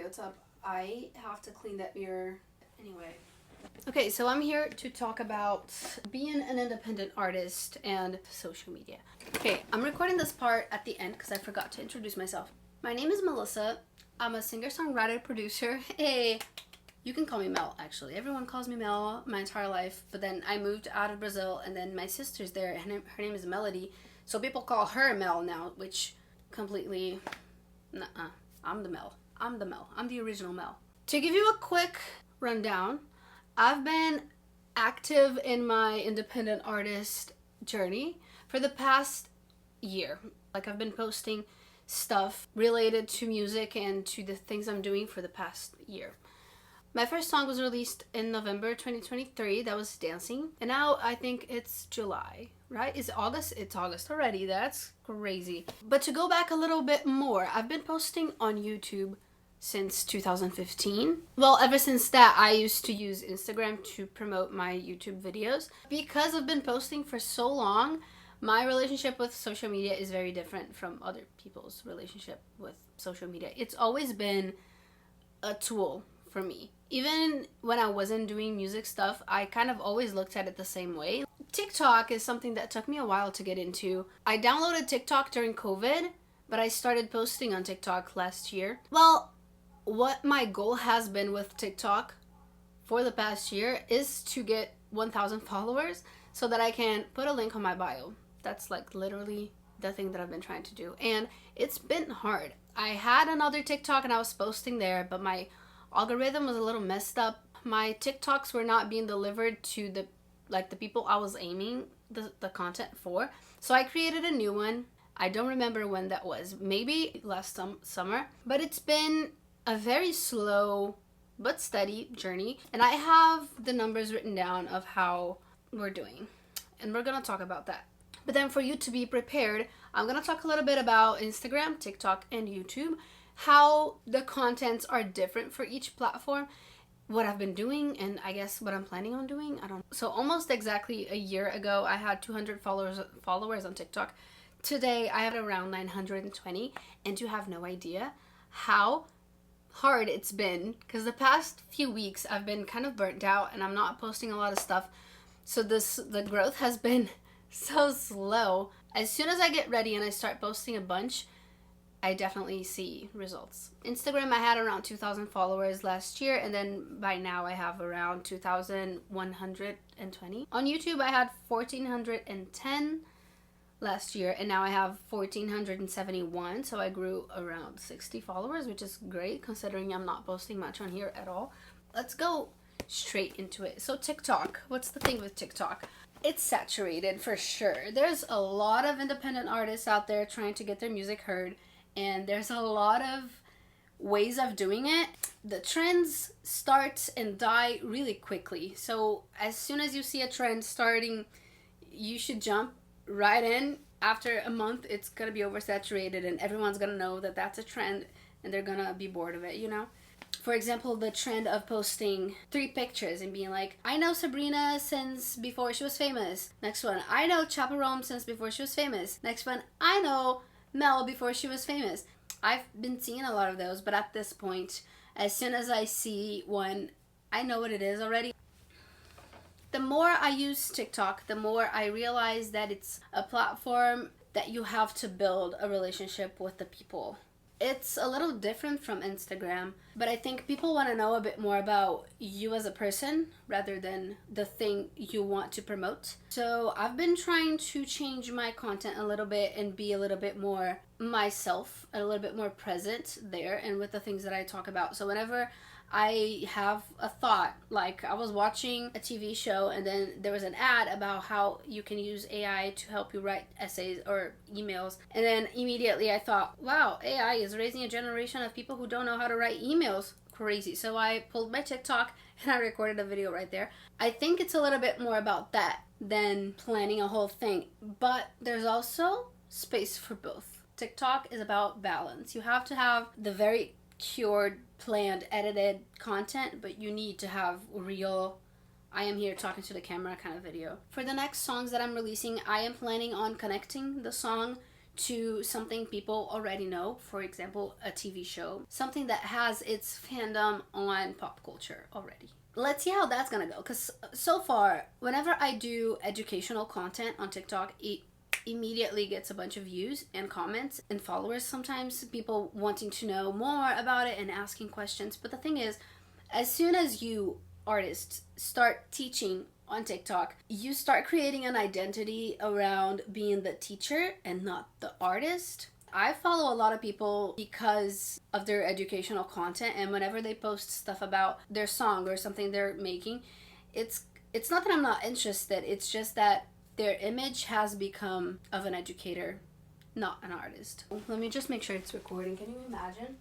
what's up? I have to clean that mirror anyway. Okay, so I'm here to talk about being an independent artist and social media. Okay, I'm recording this part at the end because I forgot to introduce myself. My name is Melissa. I'm a singer-songwriter, producer. Hey, you can call me Mel, actually. Everyone calls me Mel my entire life, but then I moved out of Brazil, and then my sister's there, and her name is Melody, so people call her Mel now, which completely, nuh-uh. I'm the Mel. I'm the original Mel. To give you a quick rundown, I've been active in my independent artist journey for the past year. Like, I've been posting stuff related to music and to the things I'm doing for the past year. My first song was released in November 2023. That was Dancing. And now I think it's July, right? Is it August? It's August already. That's crazy. But to go back a little bit more, I've been posting on YouTube since 2015. Well, ever since that, I used to use Instagram to promote my YouTube videos. Because I've been posting for so long, my relationship with social media is very different from other people's relationship with social media. It's always been a tool for me. Even when I wasn't doing music stuff, I kind of always looked at it the same way. TikTok is something that took me a while to get into. I downloaded TikTok during COVID, but I started posting on TikTok last year. Well, what my goal has been with TikTok for the past year is to get 1,000 followers so that I can put a link on my bio. That's like literally the thing that I've been trying to do. And it's been hard. I had another TikTok and I was posting there, but my algorithm was a little messed up. My TikToks were not being delivered to the people I was aiming the content for. So I created a new one. I don't remember when that was. Maybe last summer. But it's been a very slow but steady journey. And I have the numbers written down of how we're doing. And we're going to talk about that. But then for you to be prepared, I'm going to talk a little bit about Instagram, TikTok, and YouTube. How the contents are different for each platform, what I've been doing, and I guess what I'm planning on doing. I don't know. So almost exactly a year ago, I had 200 followers on TikTok. Today, I have around 920, and you have no idea how hard it's been, because the past few weeks, I've been kind of burnt out, and I'm not posting a lot of stuff. So the growth has been so slow. As soon as I get ready and I start posting a bunch, I definitely see results. Instagram, I had around 2,000 followers last year, and then by now I have around 2,120. On YouTube, I had 1,410 last year, and now I have 1,471, so I grew around 60 followers, which is great considering I'm not posting much on here at all. Let's go straight into it. So TikTok, what's the thing with TikTok? It's saturated for sure. There's a lot of independent artists out there trying to get their music heard, and there's a lot of ways of doing it. The trends start and die really quickly. So as soon as you see a trend starting, you should jump right in. After a month, it's going to be oversaturated and everyone's going to know that that's a trend and they're going to be bored of it, you know? For example, the trend of posting 3 pictures and being like, I know Sabrina since before she was famous. Next one, I know Chaperone since before she was famous. Next one, I know Mel before she was famous. I've been seeing a lot of those, but at this point, as soon as I see one, I know what it is already. The more I use TikTok, the more I realize that it's a platform that you have to build a relationship with the people. It's a little different from Instagram, but I think people want to know a bit more about you as a person rather than the thing you want to promote. So I've been trying to change my content a little bit and be a little bit more myself, a little bit more present there and with the things that I talk about. So whenever I have a thought, like I was watching a TV show and then there was an ad about how you can use AI to help you write essays or emails, and then immediately I thought, wow, AI is raising a generation of people who don't know how to write emails. Crazy. So I pulled my TikTok and I recorded a video right there. I think it's a little bit more about that than planning a whole thing, but there's also space for both. TikTok is about balance. You have to have the very cured, planned, edited content, but you need to have real, I am here talking to the camera kind of video. For the next songs that I'm releasing, I am planning on connecting the song to something people already know, for example, a TV show, something that has its fandom on pop culture already. Let's see how that's gonna go, because so far, whenever I do educational content on TikTok, it immediately gets a bunch of views and comments and followers, sometimes people wanting to know more about it and asking questions. But the thing is, as soon as you artists start teaching on TikTok, you start creating an identity around being the teacher and not the artist. I follow a lot of people because of their educational content, and whenever they post stuff about their song or something they're making, it's not that I'm not interested, it's just that their image has become of an educator, not an artist. Let me just make sure it's recording. Can you imagine?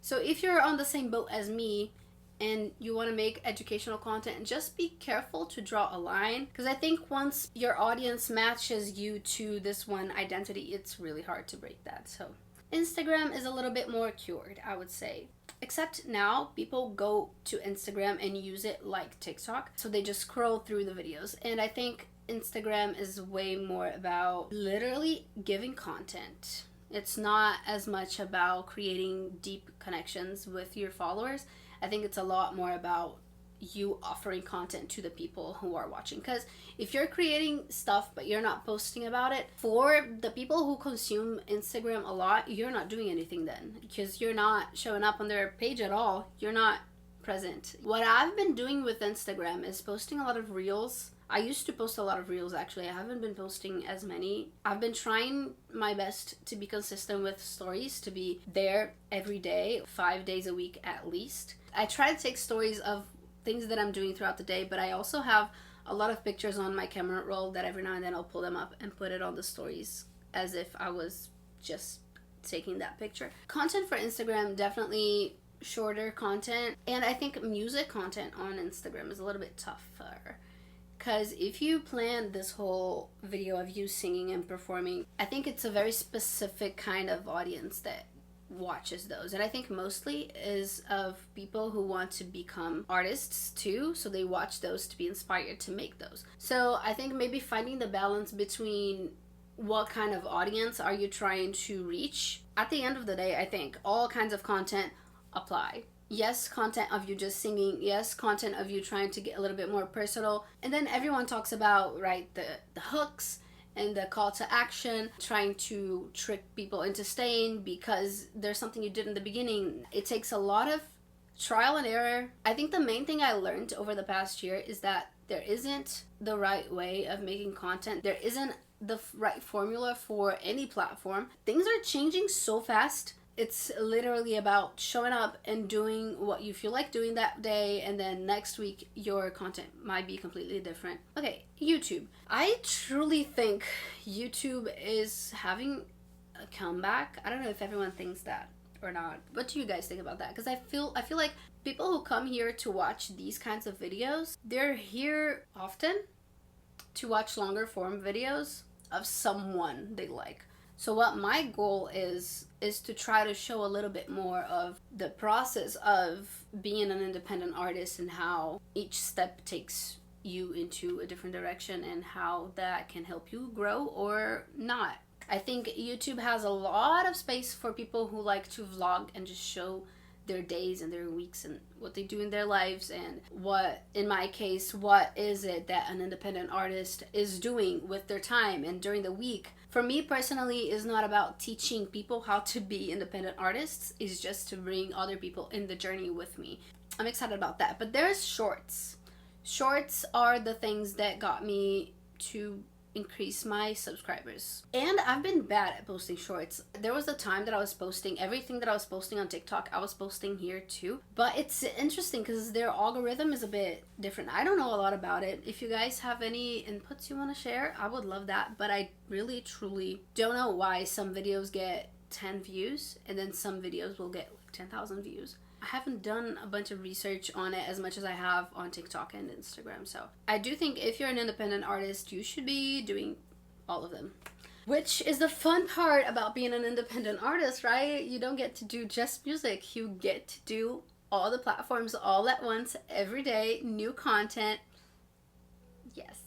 So if you're on the same boat as me and you want to make educational content, just be careful to draw a line, because I think once your audience matches you to this one identity, it's really hard to break that. So Instagram is a little bit more cured, I would say. Except now people go to Instagram and use it like TikTok, so they just scroll through the videos. And I think Instagram is way more about literally giving content. It's not as much about creating deep connections with your followers. I think it's a lot more about you offering content to the people who are watching. Because if you're creating stuff but you're not posting about it, for the people who consume Instagram a lot, you're not doing anything then, because you're not showing up on their page at all. You're not present. What I've been doing with Instagram is posting a lot of reels. I used to post a lot of reels, actually. I haven't been posting as many. I've been trying my best to be consistent with stories, to be there every day, 5 days a week at least. I try to take stories of things that I'm doing throughout the day, but I also have a lot of pictures on my camera roll that every now and then I'll pull them up and put it on the stories as if I was just taking that picture. Content for Instagram, definitely shorter content. And I think music content on Instagram is a little bit tougher. Because if you plan this whole video of you singing and performing, I think it's a very specific kind of audience that watches those. And I think mostly is of people who want to become artists too. So they watch those to be inspired to make those. So I think maybe finding the balance between what kind of audience are you trying to reach. At the end of the day, I think all kinds of content apply. Yes, content of you just singing. Yes, content of you trying to get a little bit more personal. And then everyone talks about, right, the hooks and the call to action, trying to trick people into staying because there's something you did in the beginning. It takes a lot of trial and error. I think the main thing I learned over the past year is that there isn't the right way of making content. There isn't the right formula for any platform. Things are changing so fast. It's literally about showing up and doing what you feel like doing that day, and then next week your content might be completely different. Okay, YouTube. I truly think YouTube is having a comeback. I don't know if everyone thinks that or not. What do you guys think about that? Because I feel like people who come here to watch these kinds of videos, they're here often to watch longer form videos of someone they like. So what my goal is to try to show a little bit more of the process of being an independent artist and how each step takes you into a different direction and how that can help you grow or not. I think YouTube has a lot of space for people who like to vlog and just show their days and their weeks and what they do in their lives, and what, in my case, what is it that an independent artist is doing with their time and during the week. For me personally, is not about teaching people how to be independent artists. It's just to bring other people in the journey with me. I'm excited about that. But there's shorts. Shorts are the things that got me to increase my subscribers. And I've been bad at posting shorts. There was a time that I was posting everything that I was posting on TikTok, I was posting here too. But it's interesting because their algorithm is a bit different. I don't know a lot about it. If you guys have any inputs you want to share, I would love that. But I really truly don't know why some videos get 10 views and then some videos will get like 10,000 views. I haven't done a bunch of research on it as much as I have on TikTok and Instagram. So I do think if you're an independent artist, you should be doing all of them. Which is the fun part about being an independent artist, right? You don't get to do just music. You get to do all the platforms all at once, every day, new content. Yes,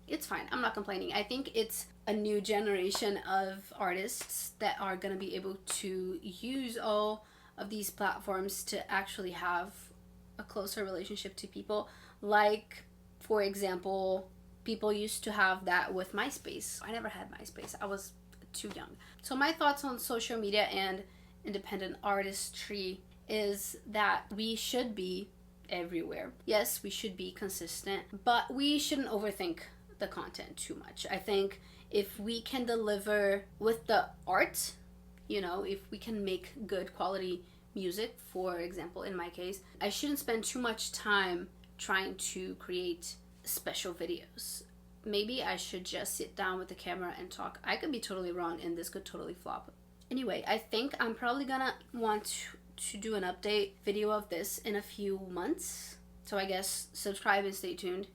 it's fine. I'm not complaining. I think it's a new generation of artists that are going to be able to use all of these platforms to actually have a closer relationship to people. Like, for example, people used to have that with MySpace. I never had MySpace. I was too young. So my thoughts on social media and independent artistry is that we should be everywhere. Yes, we should be consistent, but we shouldn't overthink the content too much. I think if we can deliver with the art, you know, if we can make good quality music, for example, in my case, I shouldn't spend too much time trying to create special videos. Maybe I should just sit down with the camera and talk. I could be totally wrong and this could totally flop. Anyway, I think I'm probably gonna want to do an update video of this in a few months. So I guess subscribe and stay tuned.